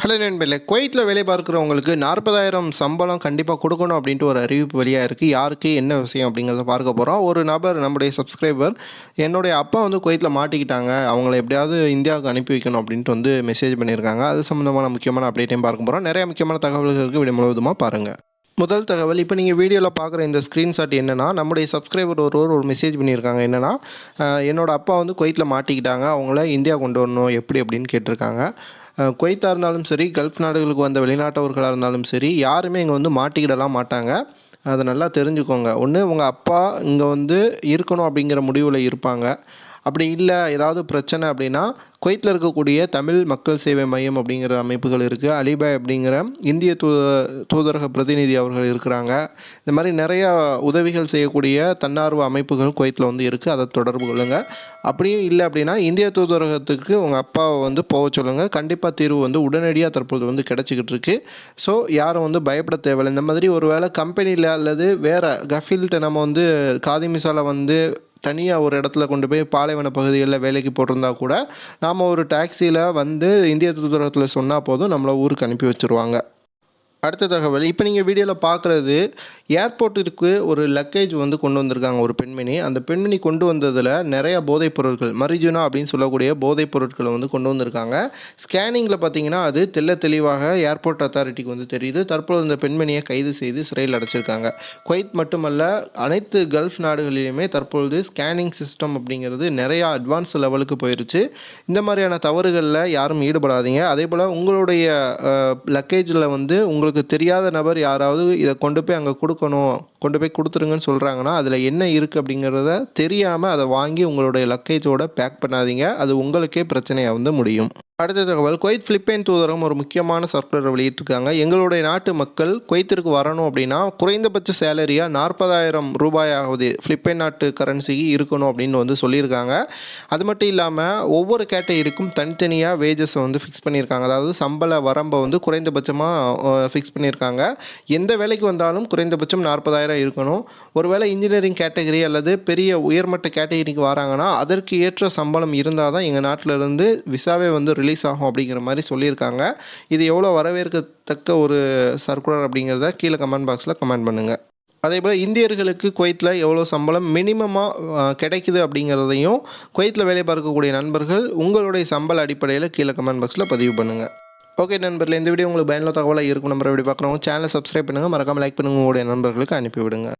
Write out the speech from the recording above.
Hello நண்பர்களே, குவைத்தில வேலை பார்க்கிறவங்களுக்கு 40,000 சம்பளம் கண்டிப்பா குடுக்கணும் அப்படின்ட்டு ஒரு அறிவிப்பு வெளியா இருக்கு. யாருக்கு, என்ன விஷயம் அப்படிங்கிறத பார்க்க போறோம். ஒரு நபர் நம்முடைய சப்ஸ்கிரைபர், என்னுடைய அப்பா வந்து குவைத்தில மாட்டிக்கிட்டாங்க. அவங்கள எப்படியாவது இந்தியாவுக்கு அனுப்பி வைக்கணும் அப்படின்ட்டு வந்து மெசேஜ் பண்ணியிருக்காங்க. அது சம்மந்தமான முக்கியமான அப்டேட்டையும் பார்க்க போறோம். நிறைய முக்கியமான தகவல்கள் இருக்கு. வீடியோ முழுவதுமா பாருங்க. முதல் தகவல், இப்போ நீங்க வீடியோல பார்க்குற இந்த ஸ்க்ரீன்ஷாட் என்னன்னா, நம்முடைய சப்ஸ்கிரைபர் ஒருவர் ஒரு மெசேஜ் பண்ணியிருக்காங்க. என்னன்னா, என்னோட அப்பா வந்து குவைத்தில மாட்டிக்கிட்டாங்க. அவங்கள இந்தியா கொண்டு வரணும். எப்படி அப்படின்னு கேட்டிருக்காங்க. குவைத்தா இருந்தாலும் சரி, கல்ஃப் நாடுகளுக்கு வந்த வெளிநாட்டவர்களா இருந்தாலும் சரி, யாருமே இங்கே வந்து மாட்டிக்கிடலாம் மாட்டாங்க. அத நல்லா தெரிஞ்சுக்கோங்க. ஒண்ணு உங்க அப்பா இங்க வந்து இருக்கணும் அப்படிங்கிற முடிவுல இருப்பாங்க. அப்படி இல்ல, ஏதாவது பிரச்சனை அப்படின்னா, குவைத்தில இருக்கக்கூடிய தமிழ் மக்கள் சேவை மையம் அப்படிங்கிற அமைப்புகள் இருக்கு. அலிபாய் அப்படிங்கிற இந்திய தூதரக பிரதிநிதி அவர்கள் இருக்கிறாங்க. இந்த மாரி நெறையா உதவிகள் செய்யக்கூடிய தன்னார்வ அமைப்புகள் குவைத்தில வந்து இருக்கு. அத தொடர்பு கொள்ளுங்க. அப்படியும் இல்ல அப்படின்னா, இந்திய தூதரகத்துக்கு உங்க அப்பாவ வந்து போக சொல்லுங்க. கண்டிப்பா தீர்வு வந்து உடனடியா தற்போது வந்து கிடைச்சுக்கிட்டு இருக்கு. ஸோ யாரும் வந்து பயப்பட தேவையில்ல. இந்த மாதிரி ஒரு வேளை கம்பெனில அல்லது வேற கஃபீல்ட்ட நம்ம வந்து காதிமிசால வந்து தனியா ஒரு இடத்துல கொண்டு போய் பாலைவன பகுதிகள்ல வேலைக்கு போட்டிருந்தா கூட, நாம ஒரு டாக்ஸில வந்து இந்திய தூதரகத்தில சொன்னா போதும், நம்மள ஊருக்கு அனுப்பி வச்சுருவாங்க. அடுத்த தகவல், இப்போ நீங்கள் வீடியோவில் பார்க்குறது ஏர்போர்ட்டிற்கு ஒரு லக்கேஜ் வந்து கொண்டு வந்திருக்காங்க ஒரு பெண்மணி. அந்த பெண்மணி கொண்டு வந்ததில் நிறைய போதைப் பொருட்கள், மரிஜுனா அப்படின்னு சொல்லக்கூடிய போதைப் பொருட்களை வந்து கொண்டு வந்திருக்காங்க. ஸ்கேனிங்கில் பார்த்தீங்கன்னா அது தெளிவாக ஏர்போர்ட் அத்தாரிட்டிக்கு வந்து தெரியுது. தற்போது இந்த பெண்மணியை கைது செய்து சிறையில் அடைச்சிருக்காங்க. குவைத் மட்டுமல்ல, அனைத்து கல்ஃப் நாடுகளிலுமே தற்பொழுது ஸ்கேனிங் சிஸ்டம் அப்படிங்கிறது நிறையா அட்வான்ஸ் லெவலுக்கு போயிருச்சு. இந்த மாதிரியான தவறுகளில் யாரும் ஈடுபடாதீங்க. அதே போல் உங்களுடைய லக்கேஜில் வந்து உங்களுக்கு தெரியாத நபர் யாராவது இதை கொண்டு போய் அங்கே கொடுக்கணும், கொண்டு போய் கொடுத்துருங்கன்னு சொல்கிறாங்கன்னா, அதில் என்ன இருக்குது அப்படிங்கிறத தெரியாமல் அதை வாங்கி உங்களுடைய லக்கேஜோட பேக் பண்ணாதீங்க. அது உங்களுக்கே பிரச்சனையாக வந்து முடியும். அடுத்த தகவல், குவைத் பிலிப்பைன் தூதரகம் ஒரு முக்கியமான சர்க்குலர் வெளியிட்டிருக்காங்க. எங்களுடைய நாட்டு மக்கள் குவைத்திற்கு வரணும் அப்படின்னா குறைந்தபட்ச சேலரியாக 40,000 ரூபாயாவது பிலிப்பைன் நாட்டு கரன்சி இருக்கணும் அப்படின்னு வந்து சொல்லியிருக்காங்க. அது மட்டும் இல்லாமல் ஒவ்வொரு கேட்டகரிக்கும் தனித்தனியாக வேஜஸை வந்து ஃபிக்ஸ் பண்ணியிருக்காங்க. அதாவது சம்பள வரம்பை வந்து குறைந்தபட்சமாக ஃபிக்ஸ் பண்ணியிருக்காங்க. எந்த வேலைக்கு வந்தாலும் குறைந்தபட்சம் 40,000 இருக்கணும். ஒருவேளை இன்ஜினியரிங் கேட்டகரி அல்லது பெரிய உயர்மட்ட கேட்டகரிக்கு வராங்கன்னா அதற்கு ஏற்ற சம்பளம் இருந்தால் தான் எங்கள் நாட்டில் இருந்து விசாவே வந்து ரிலீஸ் ஆகும் அப்படிங்கிற மாதிரி சொல்லியிருக்காங்க. இது எவ்வளோ வரவேற்கத்தக்க ஒரு சர்க்குலர் அப்படிங்கிறத கீழே கமெண்ட் பாக்ஸில் கமெண்ட் பண்ணுங்கள். அதேபோல் இந்தியர்களுக்கு குவைத்தில எவ்வளோ சம்பளம் மினிமமாக கிடைக்குது அப்படிங்கிறதையும் குவைத்தில வேலை பார்க்கக்கூடிய நண்பர்கள் உங்களுடைய சம்பள அடிப்படையில் கீழே கமெண்ட் பாக்ஸில் பதிவு பண்ணுங்கள். ஓகே நண்பர்களே, இந்த வீடியோ உங்களுக்கு பயனுள்ள தகவலாக இருக்கும். நம்ம வீடியோ பார்க்குறவங்க சேனலை சப்ஸ்கிரைப் பண்ணுங்கள், மறக்காமல் லைக் பண்ணுங்கள், உங்களுடைய நண்பர்களுக்கு அனுப்பிவிடுங்க.